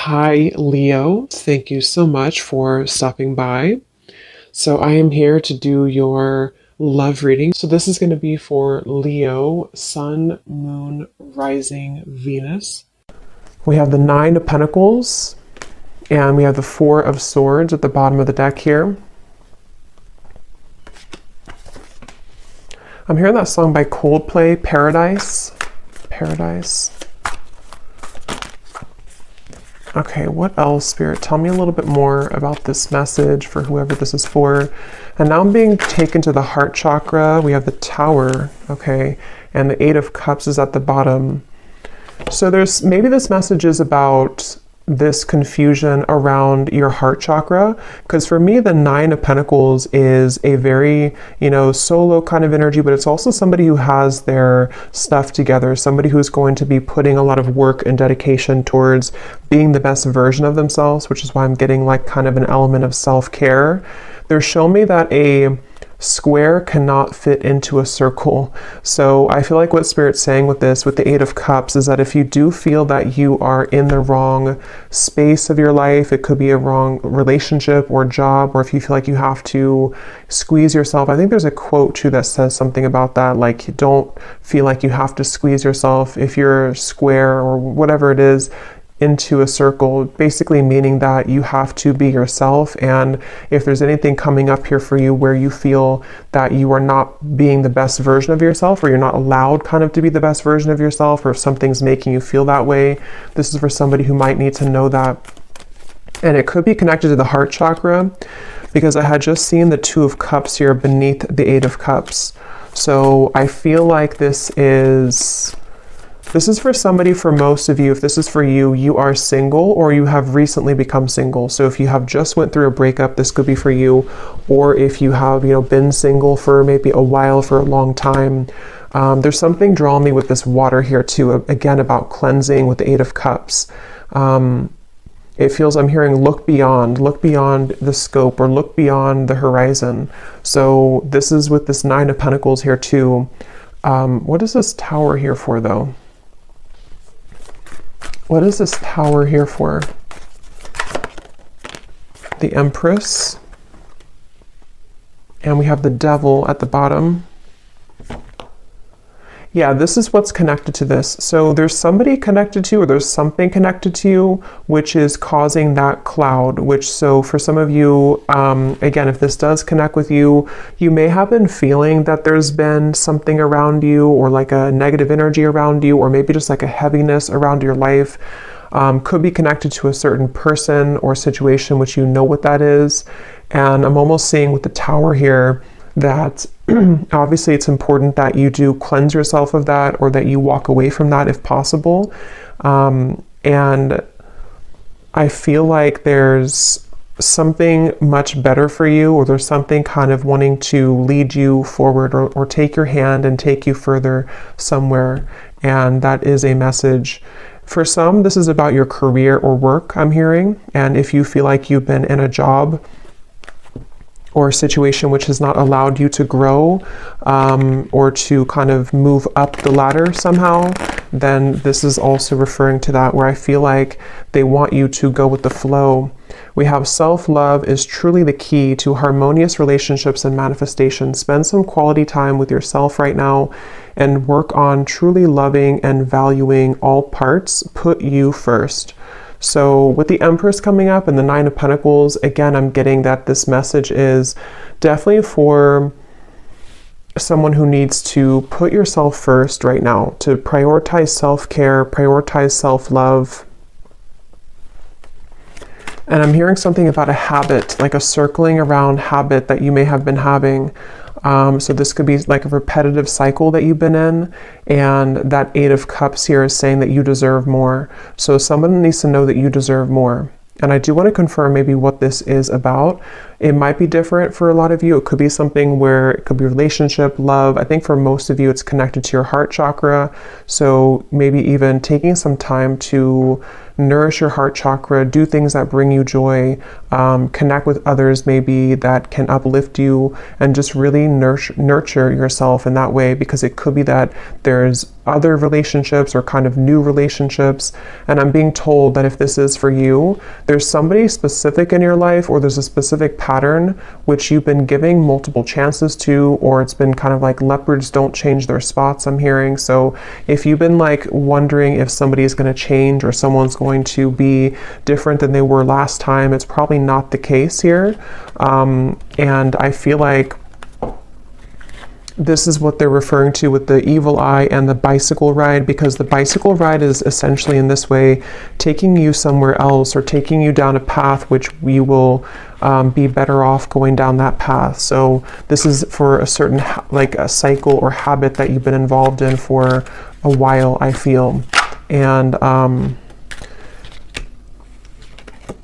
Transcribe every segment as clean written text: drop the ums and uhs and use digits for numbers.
Hi, Leo. Thank you so much for stopping by. So, I am here to do your love reading. So, this is going to be for Leo, Sun, Moon, Rising, Venus. We have the Nine of Pentacles, and we have the Four of Swords at the bottom of the deck here. I'm hearing that song by Coldplay, Paradise. Paradise. Okay, what else, Spirit? Tell me a little bit more about this message for whoever this is for. And now I'm being taken to the heart chakra. We have the Tower, okay, and the Eight of Cups is at the bottom. So maybe this message is about this confusion around your heart chakra, because for me the Nine of Pentacles is a very solo kind of energy, but it's also somebody who has their stuff together, somebody who's going to be putting a lot of work and dedication towards being the best version of themselves, which is why I'm getting like kind of an element of self-care. They're showing me that a square cannot fit into a circle. So I feel like what Spirit's saying with this, with the Eight of Cups, is that if you do feel that you are in the wrong space of your life, it could be a wrong relationship or job, or if you feel like you have to squeeze yourself. I think there's a quote too that says something about that, like don't feel like you have to squeeze yourself if you're square or whatever it is into a circle, basically meaning that you have to be yourself. And if there's anything coming up here for you where you feel that you are not being the best version of yourself, or you're not allowed kind of to be the best version of yourself, or if something's making you feel that way, this is for somebody who might need to know that. And it could be connected to the heart chakra, because I had just seen the Two of Cups here beneath the Eight of Cups. So I feel like this is for somebody. For most of you, if this is for you, you are single or you have recently become single. So if you have just went through a breakup, this could be for you. Or if you have, been single for maybe a while, for a long time. There's something drawing me with this water here too, again, about cleansing with the Eight of Cups. It feels, I'm hearing look beyond the scope, or look beyond the horizon. So this is with this Nine of Pentacles here too. What is this Tower here for though? What is this Tower here for? The Empress. And we have the Devil at the bottom. Yeah, this is what's connected to this. So there's somebody connected to, or there's something connected to you, which is causing that cloud, so for some of you, again, if this does connect with you, you may have been feeling that there's been something around you, or like a negative energy around you, or maybe just like a heaviness around your life. Could be connected to a certain person or situation, which you know what that is. And I'm almost seeing with the Tower here that obviously it's important that you do cleanse yourself of that, or that you walk away from that if possible. And I feel like there's something much better for you, or there's something kind of wanting to lead you forward, or take your hand and take you further somewhere. And that is a message. For some, this is about your career or work, I'm hearing. And if you feel like you've been in a job or a situation which has not allowed you to grow, or to kind of move up the ladder somehow, then this is also referring to that, where I feel like they want you to go with the flow. We have self-love is truly the key to harmonious relationships and manifestation. Spend some quality time with yourself right now and work on truly loving and valuing all parts. Put you first. So with the Empress coming up and the Nine of Pentacles, again, I'm getting that this message is definitely for someone who needs to put yourself first right now, to prioritize self-care, prioritize self-love. And I'm hearing something about a habit, like a circling around habit that you may have been having. So this could be like a repetitive cycle that you've been in, and that Eight of Cups here is saying that you deserve more. So someone needs to know that you deserve more. And I do want to confirm maybe what this is about. It might be different for a lot of you. It could be something where it could be relationship, love. I think for most of you, it's connected to your heart chakra. So maybe even taking some time to nourish your heart chakra, do things that bring you joy, connect with others maybe that can uplift you, and just really nurture yourself in that way, because it could be that there's other relationships or kind of new relationships. And I'm being told that if this is for you, there's somebody specific in your life, or there's a specific pattern which you've been giving multiple chances to, or it's been kind of like leopards don't change their spots, I'm hearing. So if you've been like wondering if somebody is going to change or someone's going to be different than they were last time, it's probably not the case here. And I feel like this is what they're referring to with the evil eye and the bicycle ride, because the bicycle ride is essentially in this way taking you somewhere else, or taking you down a path which we will be better off going down that path. So this is for a certain like a cycle or habit that you've been involved in for a while, I feel. And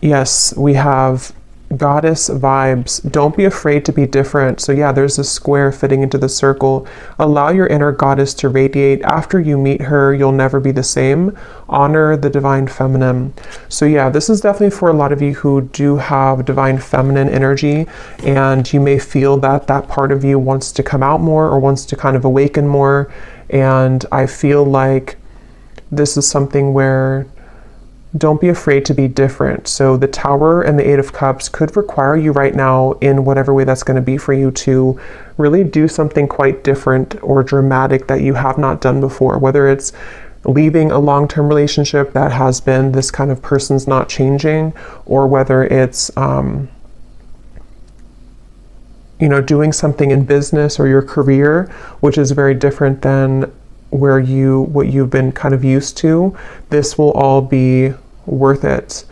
yes, we have goddess vibes. Don't be afraid to be different. So yeah, there's a square fitting into the circle. Allow your inner goddess to radiate. After you meet her, you'll never be the same. Honor the divine feminine. So yeah, this is definitely for a lot of you who do have divine feminine energy, and you may feel that that part of you wants to come out more, or wants to kind of awaken more. And I feel like this is something where don't be afraid to be different. So the Tower and the Eight of Cups could require you right now, in whatever way that's going to be for you, to really do something quite different or dramatic that you have not done before. Whether it's leaving a long-term relationship that has been this kind of person's not changing, or whether it's you know, doing something in business or your career which is very different than what you've been kind of used to. This will all be worth it.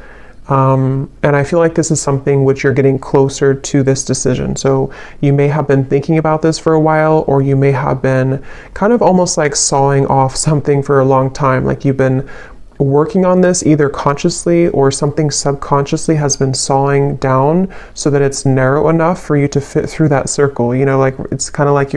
And I feel like this is something which you're getting closer to this decision. So you may have been thinking about this for a while, or you may have been kind of almost like sawing off something for a long time. Like you've been working on this either consciously, or something subconsciously has been sawing down so that it's narrow enough for you to fit through that circle. You know, like it's kind of like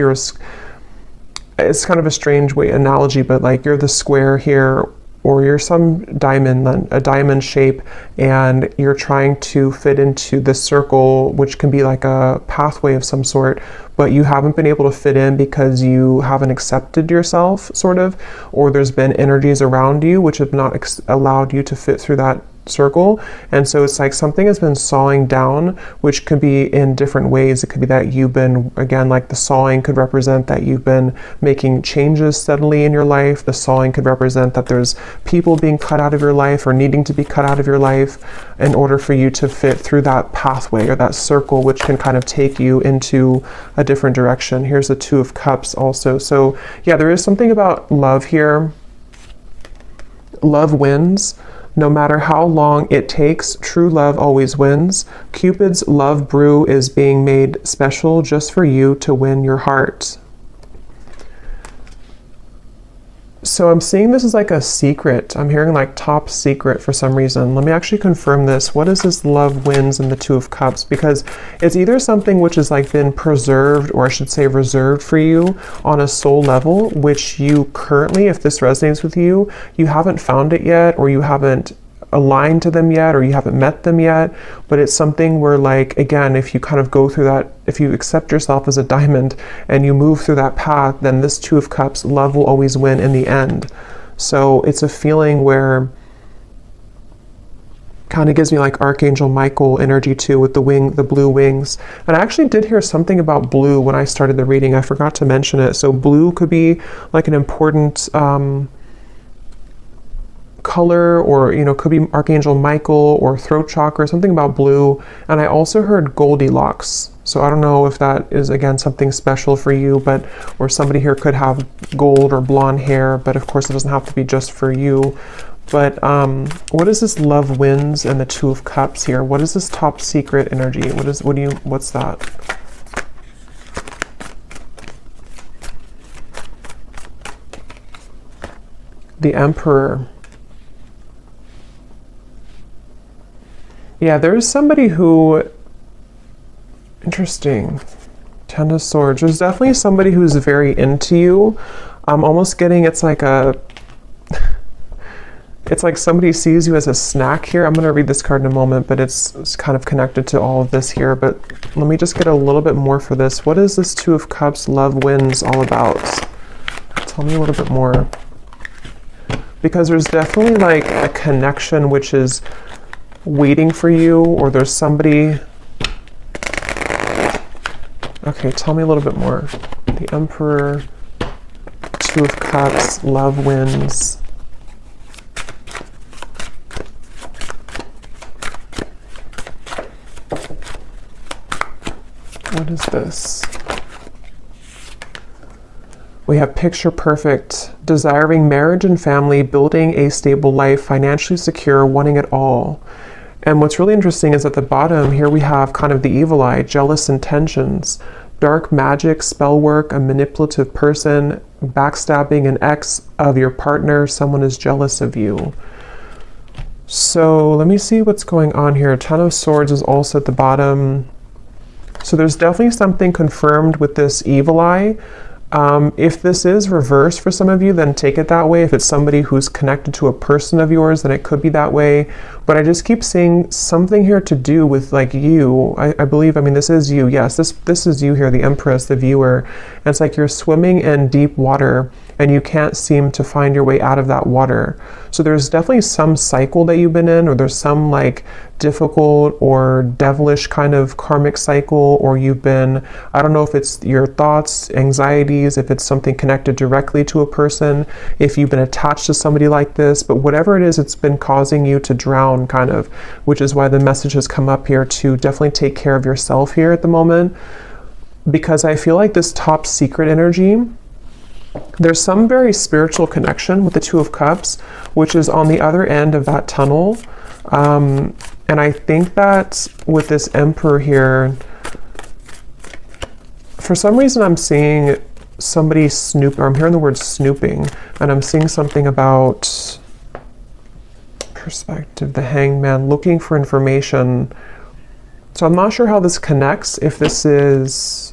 it's kind of a strange analogy, but like you're the square here, or you're some diamond, a diamond shape, and you're trying to fit into this circle, which can be like a pathway of some sort, but you haven't been able to fit in because you haven't accepted yourself, sort of, or there's been energies around you which have not allowed you to fit through that circle. And so it's like something has been sawing down, which could be in different ways. It could be that you've been, again, like the sawing could represent that you've been making changes steadily in your life. The sawing could represent that there's people being cut out of your life, or needing to be cut out of your life, in order for you to fit through that pathway or that circle, which can kind of take you into a different direction. Here's the Two of Cups also. So yeah, there is something about love here. Love wins. No matter how long it takes, true love always wins. Cupid's love brew is being made special just for you to win your heart. So I'm seeing this as like a secret. I'm hearing like top secret for some reason. Let me actually confirm this. What is this love wins in the Two of Cups? Because it's either something which has like been preserved, or I should say reserved for you on a soul level, which you currently, if this resonates with you, you haven't found it yet, or you haven't aligned to them yet, or you haven't met them yet. But it's something where, like, again, if you kind of go through that, if you accept yourself as a diamond and you move through that path, then this Two of Cups, love will always win in the end. So it's a feeling where kind of gives me like Archangel Michael energy too, with the blue wings. And I actually did hear something about blue when I started the reading. I forgot to mention it. So blue could be like an important color, or, you know, could be Archangel Michael or throat chakra, something about blue. And I also heard Goldilocks. So I don't know if that is, again, something special for you, but, or somebody here could have gold or blonde hair, but of course it doesn't have to be just for you. But what is this love wins and the Two of Cups here? What is this top secret energy? What's that? The Emperor. Yeah, there's somebody who, interesting. Ten of Swords. There's definitely somebody who's very into you. I'm almost getting, it's like a, It's like somebody sees you as a snack here. I'm going to read this card in a moment, but it's kind of connected to all of this here. But let me just get a little bit more for this. What is this Two of Cups, love wins, all about? Tell me a little bit more. Because there's definitely like a connection which is waiting for you, or there's somebody... Okay, tell me a little bit more. The Emperor, Two of Cups, love wins. What is this? We have picture perfect, desiring marriage and family, building a stable life, financially secure, wanting it all. And what's really interesting is at the bottom here we have kind of the evil eye, jealous intentions, dark magic, spell work, a manipulative person, backstabbing an ex of your partner, someone is jealous of you. So let me see what's going on here. Ten of Swords is also at the bottom. So there's definitely something confirmed with this evil eye. If this is reversed for some of you, then take it that way. If it's somebody who's connected to a person of yours, then it could be that way. But I just keep seeing something here to do with like you. I believe, I mean, this is you. Yes, this is you here, the Empress, the viewer. And it's like you're swimming in deep water and you can't seem to find your way out of that water. So there's definitely some cycle that you've been in, or there's some like difficult or devilish kind of karmic cycle, or you've been, I don't know if it's your thoughts, anxieties, if it's something connected directly to a person, if you've been attached to somebody like this, but whatever it is, it's been causing you to drown kind of, which is why the message has come up here to definitely take care of yourself here at the moment. Because I feel like this top secret energy, there's some very spiritual connection with the Two of Cups, which is on the other end of that tunnel. And I think that with this Emperor here, for some reason I'm seeing somebody snoop, or I'm hearing the word snooping, and I'm seeing something about perspective, the Hanged Man, looking for information. So I'm not sure how this connects, if this is...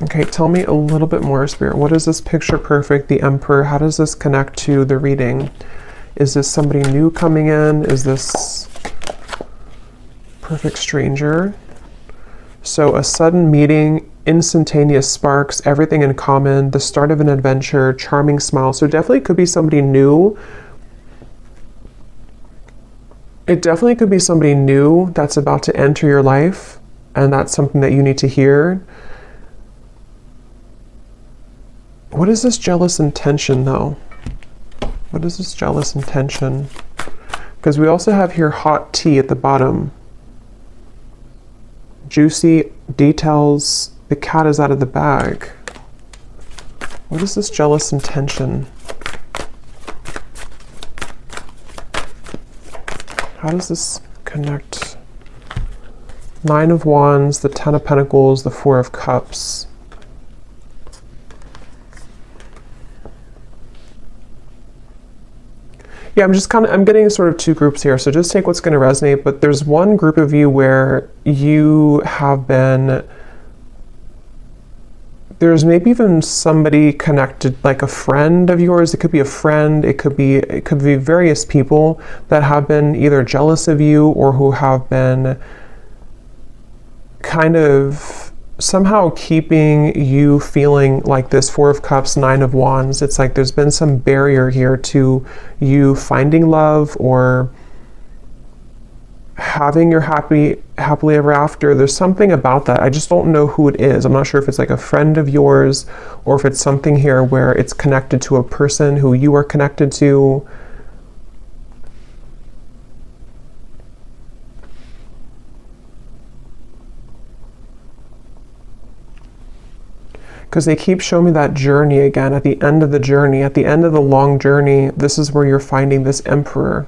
Okay, tell me a little bit more, Spirit. What is this picture perfect, the Emperor? How does this connect to the reading? Is this somebody new coming in? Is this perfect stranger? So a sudden meeting, instantaneous sparks, everything in common, the start of an adventure, charming smile. So definitely could be somebody new. It definitely could be somebody new that's about to enter your life, and that's something that you need to hear. What is this jealous intention, though? What is this jealous intention? Because we also have here hot tea at the bottom. Juicy details. The cat is out of the bag. What is this jealous intention? How does this connect? Nine of Wands, the Ten of Pentacles, the Four of Cups. Yeah, I'm getting sort of two groups here, so just take what's going to resonate, but there's one group of you where you have been, there's maybe even somebody connected, like a friend of yours. It could be a friend, it could be various people that have been either jealous of you or who have been kind of somehow keeping you feeling like this. Four of Cups, Nine of Wands. It's like there's been some barrier here to you finding love or having your happily ever after. There's something about that. I just don't know who it is. I'm not sure if it's like a friend of yours or if it's something here where it's connected to a person who you are connected to. Because they keep showing me that journey again, at the end of the journey, at the end of the long journey, this is where you're finding this Emperor,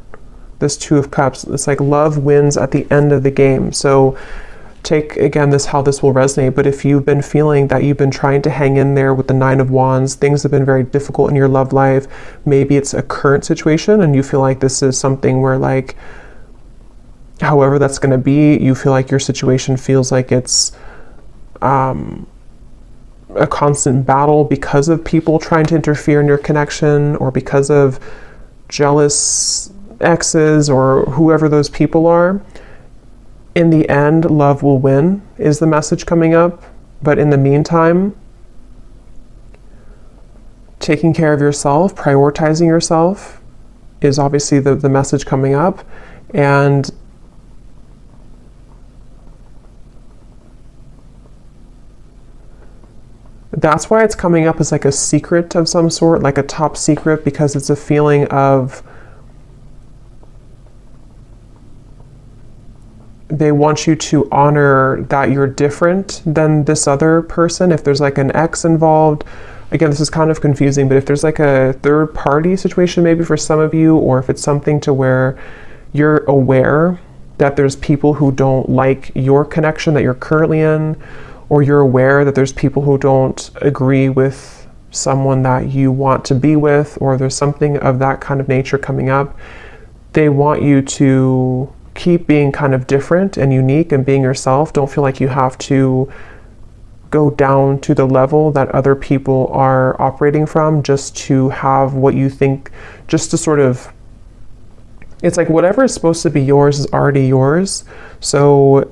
this Two of Cups. It's like love wins at the end of the game. So take, again, how this will resonate. But if you've been feeling that you've been trying to hang in there with the Nine of Wands, things have been very difficult in your love life, maybe it's a current situation and you feel like this is something where like however that's going to be, you feel like your situation feels like it's a constant battle because of people trying to interfere in your connection, or because of jealous exes or whoever those people are. In the end, love will win is the message coming up. But in the meantime, taking care of yourself, prioritizing yourself is obviously the message coming up. And that's why it's coming up as like a secret of some sort, like a top secret, because it's a feeling of they want you to honor that you're different than this other person. If there's like an ex involved, again, this is kind of confusing, but if there's like a third party situation maybe for some of you, or if it's something to where you're aware that there's people who don't like your connection that you're currently in, or you're aware that there's people who don't agree with someone that you want to be with, or there's something of that kind of nature coming up, they want you to keep being kind of different and unique and being yourself. Don't feel like you have to go down to the level that other people are operating from just to have what you think, just to sort of, it's like whatever is supposed to be yours is already yours. So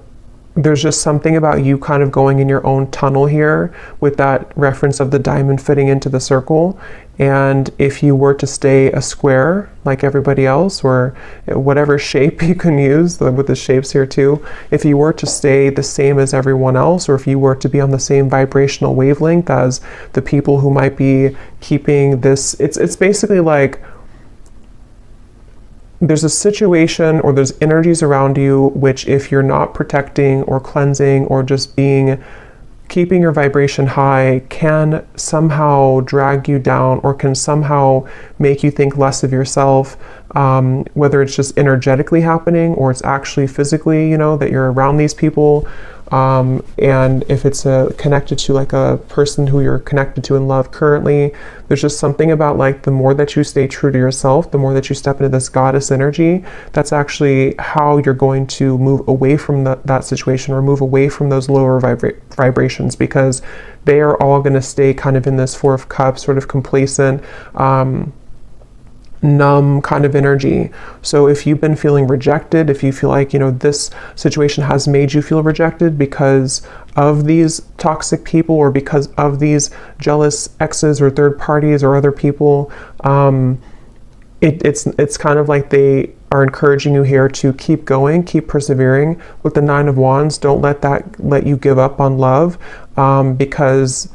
there's just something about you kind of going in your own tunnel here with that reference of the diamond fitting into the circle. And if you were to stay a square like everybody else, or whatever shape you can use with the shapes here too, if you were to stay the same as everyone else, or if you were to be on the same vibrational wavelength as the people who might be keeping this, it's basically like there's a situation or there's energies around you which, if you're not protecting or cleansing or just keeping your vibration high, can somehow drag you down or can somehow make you think less of yourself, whether it's just energetically happening or it's actually physically, that you're around these people. And if it's connected to like a person who you're connected to in love currently, there's just something about like the more that you stay true to yourself, the more that you step into this goddess energy, that's actually how you're going to move away from that situation, or move away from those lower vibrations, because they are all going to stay kind of in this Four of Cups, sort of complacent, numb kind of energy. So if you've been feeling rejected, if you feel like, this situation has made you feel rejected because of these toxic people, or because of these jealous exes or third parties or other people, it's kind of like they are encouraging you here to keep going, keep persevering. With the Nine of Wands, don't let you give up on love, because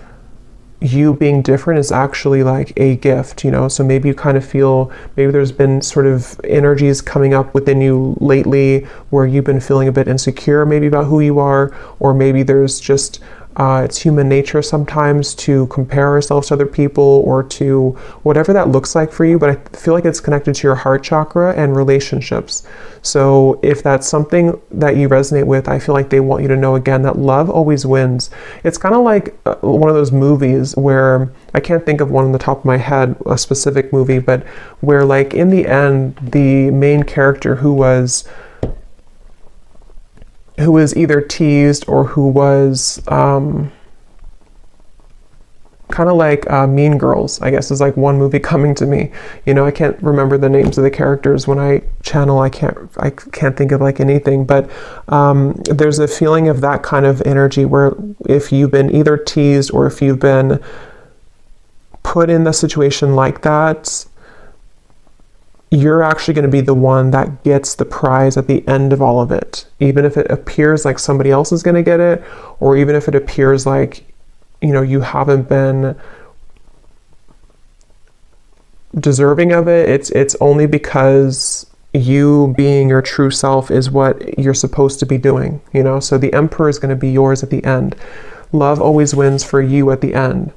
you being different is actually like a gift, so maybe you kind of feel, maybe there's been sort of energies coming up within you lately where you've been feeling a bit insecure maybe about who you are, or maybe there's just it's human nature sometimes to compare ourselves to other people, or to whatever that looks like for you. But I feel like it's connected to your heart chakra and relationships. So if that's something that you resonate with, I feel like they want you to know again that love always wins. It's kind of like one of those movies where, I can't think of one on the top of my head, a specific movie, but where like in the end, the main character who was either teased or who was kind of like Mean Girls, I guess, is like one movie coming to me. I can't remember the names of the characters when I channel. I can't think of like anything, but there's a feeling of that kind of energy where if you've been either teased or if you've been put in the situation like that, you're actually going to be the one that gets the prize at the end of all of it. Even if it appears like somebody else is going to get it, or even if it appears like, you haven't been deserving of it, it's only because you being your true self is what you're supposed to be doing, So the Emperor is going to be yours at the end. Love always wins for you at the end.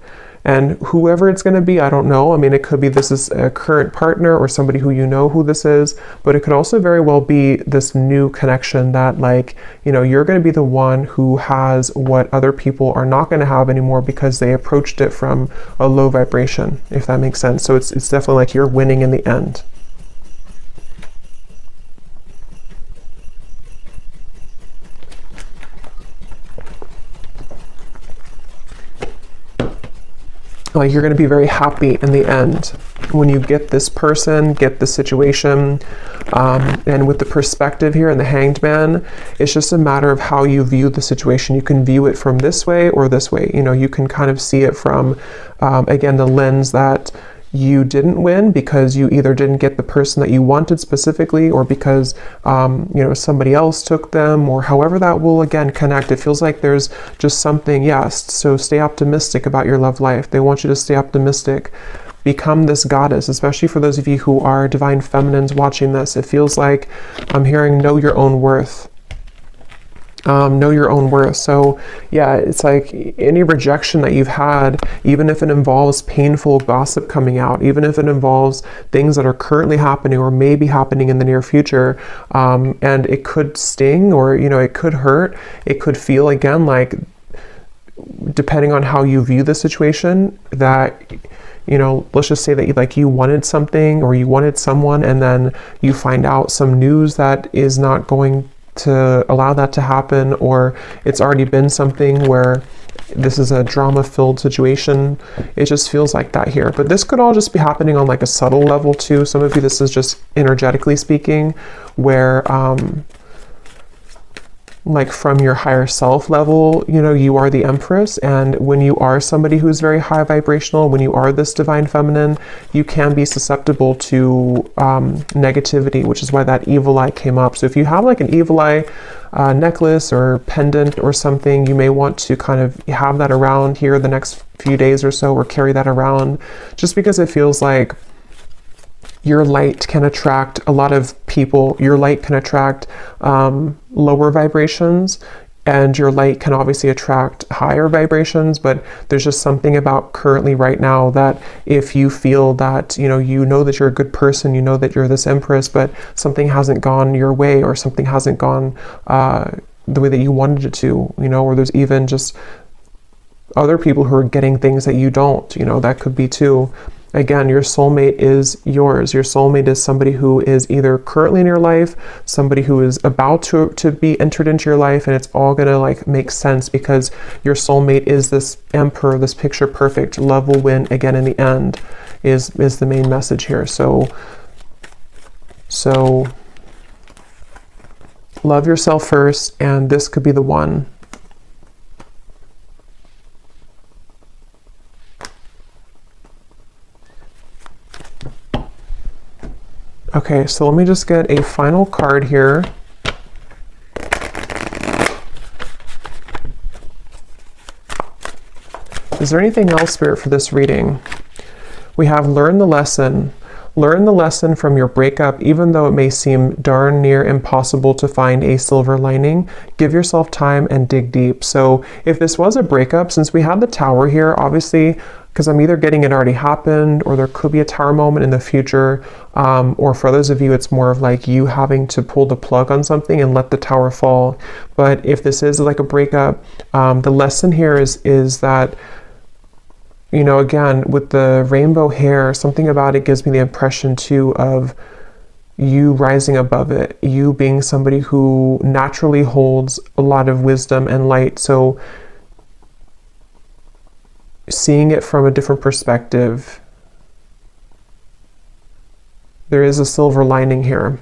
And whoever it's going to be, I don't know. I mean, it could be this is a current partner or somebody who who this is, but it could also very well be this new connection that like, you're going to be the one who has what other people are not going to have anymore because they approached it from a low vibration, if that makes sense. So it's definitely like you're winning in the end. like you're going to be very happy in the end when you get this person, get the situation. And with the perspective here and the Hanged Man, it's just a matter of how you view the situation. You can view it from this way or this way. You know, you can kind of see it from, again, the lens that you didn't win because you either didn't get the person that you wanted specifically, or because you know, somebody else took them, or however that will again connect. It feels like there's just something. Yes, so stay optimistic about your love life. They want you to stay optimistic. Become this goddess, especially for those of you who are divine feminines watching this. It feels like I'm hearing know your own worth. Know your own worth. So yeah, it's like any rejection that you've had, even if it involves painful gossip coming out, even if it involves things that are currently happening or may be happening in the near future, and it could sting, or you know, it could hurt, it could feel again like, depending on how you view the situation, that, you know, let's just say that you wanted something or you wanted someone, and then you find out some news that is not going to allow that to happen, or it's already been something where this is a drama-filled situation. It just feels like that here. But this could all just be happening on like a subtle level too. Some of you, this is just energetically speaking, where like from your higher self level, you know, you are the Empress, and when you are somebody who's very high vibrational, when you are this divine feminine, you can be susceptible to negativity, which is why that evil eye came up. So if you have like an evil eye necklace or pendant or something, you may want to kind of have that around here the next few days or so, or carry that around, just because it feels like your light can attract a lot of people. Your light can attract lower vibrations, and your light can obviously attract higher vibrations. But there's just something about currently right now that if you feel that, you know that you're a good person, you know that you're this Empress, but something hasn't gone your way, or something hasn't gone the way that you wanted it to, you know, or there's even just other people who are getting things that you don't, you know, that could be too. Again, your soulmate is yours. Your soulmate is somebody who is either currently in your life, somebody who is about to be entered into your life, and it's all gonna like make sense because your soulmate is this emperor, this picture perfect. Love will win again in the end is the main message here. So love yourself first, and this could be the one. Okay, so let me just get a final card here. Is there anything else, Spirit, for this reading? We have learn the lesson. Learn the lesson from your breakup, even though it may seem darn near impossible to find a silver lining. Give yourself time and dig deep. So if this was a breakup, since we had the Tower here, obviously, because I'm either getting it already happened, or there could be a Tower moment in the future, or for others of you, it's more of like you having to pull the plug on something and let the Tower fall. But if this is like a breakup, the lesson here is that, you know, again, with the rainbow hair, something about it gives me the impression too of you rising above it, you being somebody who naturally holds a lot of wisdom and light. So seeing it from a different perspective, there is a silver lining here.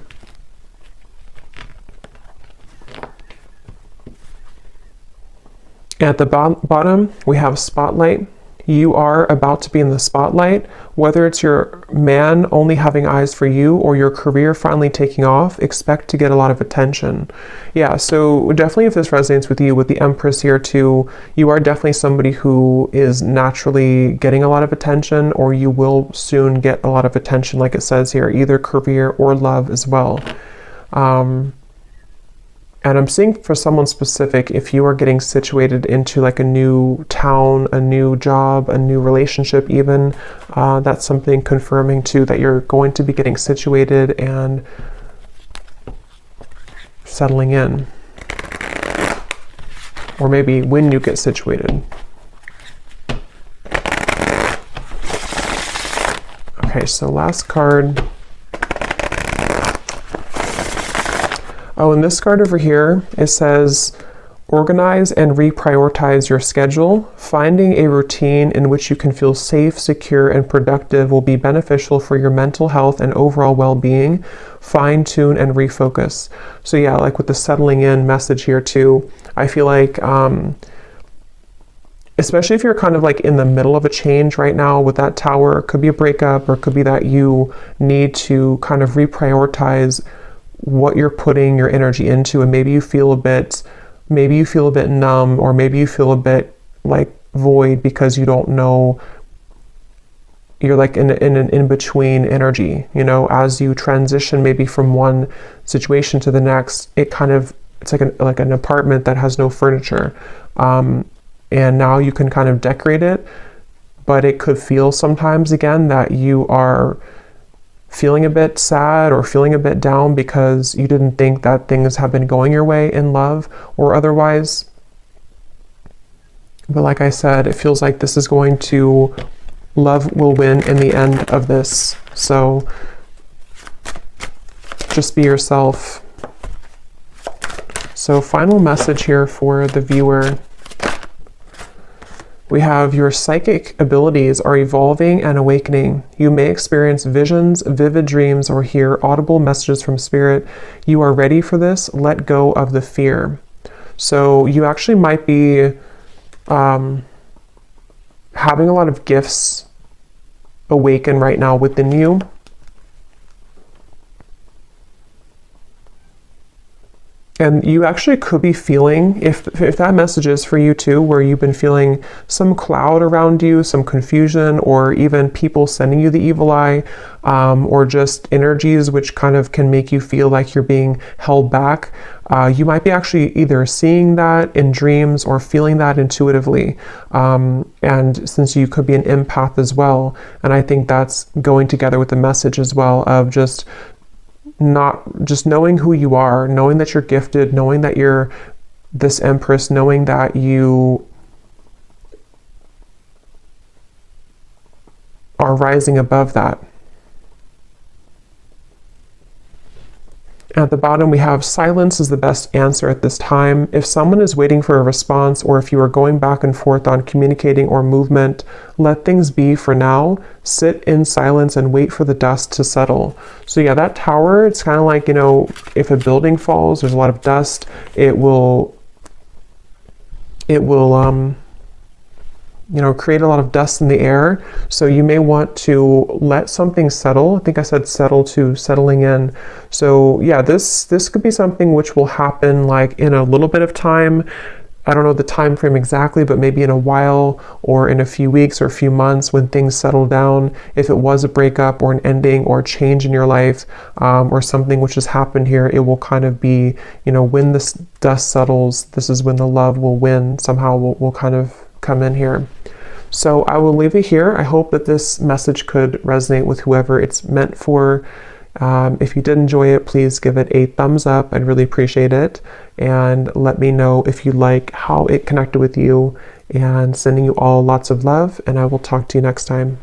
At the bottom, we have spotlight. You are about to be in the spotlight, whether it's your man only having eyes for you or your career finally taking off. Expect to get a lot of attention. Yeah, so definitely if this resonates with you, with the Empress here too, you are definitely somebody who is naturally getting a lot of attention, or you will soon get a lot of attention, like it says here, either career or love as well. And I'm seeing for someone specific, if you are getting situated into like a new town, a new job, a new relationship even, that's something confirming too that you're going to be getting situated and settling in. Or maybe when you get situated. Okay, so last card. Oh, and this card over here, it says, Organize and reprioritize your schedule. Finding a routine in which you can feel safe, secure, and productive will be beneficial for your mental health and overall well-being. Fine tune and refocus. So yeah, like with the settling in message here too, I feel like, especially if you're kind of like in the middle of a change right now with that Tower, it could be a breakup, or it could be that you need to kind of reprioritize what you're putting your energy into, and maybe you feel a bit numb, or maybe you feel a bit like void because you don't know, you're like in an in-between energy, you know, as you transition maybe from one situation to the next. It's like an apartment that has no furniture, and now you can kind of decorate it, but it could feel sometimes again that you are feeling a bit sad or feeling a bit down because you didn't think that things have been going your way in love or otherwise. But like I said, it feels like this is going to, love will win in the end of this. So just be yourself. So final message here for the viewer. We have your psychic abilities are evolving and awakening. You may experience visions, vivid dreams, or hear audible messages from spirit. You are ready for this. Let go of the fear. So you actually might be having a lot of gifts awaken right now within you. And you actually could be feeling, if that message is for you too, where you've been feeling some cloud around you, some confusion, or even people sending you the evil eye, or just energies which kind of can make you feel like you're being held back. You might be actually either seeing that in dreams or feeling that intuitively. And since you could be an empath as well, and I think that's going together with the message as well of just knowing who you are, knowing that you're gifted, knowing that you're this Empress, knowing that you are rising above that. At the bottom, we have silence is the best answer at this time. If someone is waiting for a response, or if you are going back and forth on communicating or movement, let things be for now. Sit in silence and wait for the dust to settle. So yeah, that Tower, it's kind of like, you know, if a building falls, there's a lot of dust, it will you know, create a lot of dust in the air. So you may want to let something settle. I think I said settle to settling in. So yeah, this could be something which will happen like in a little bit of time. I don't know the time frame exactly, but maybe in a while or in a few weeks or a few months when things settle down. If it was a breakup or an ending or a change in your life, or something which has happened here, it will kind of be, you know, when this dust settles, this is when the love will win. Somehow will kind of come in here. So I will leave it here. I hope that this message could resonate with whoever it's meant for. If you did enjoy it, please give it a thumbs up. I'd really appreciate it. And let me know if you like how it connected with you, and sending you all lots of love. And I will talk to you next time.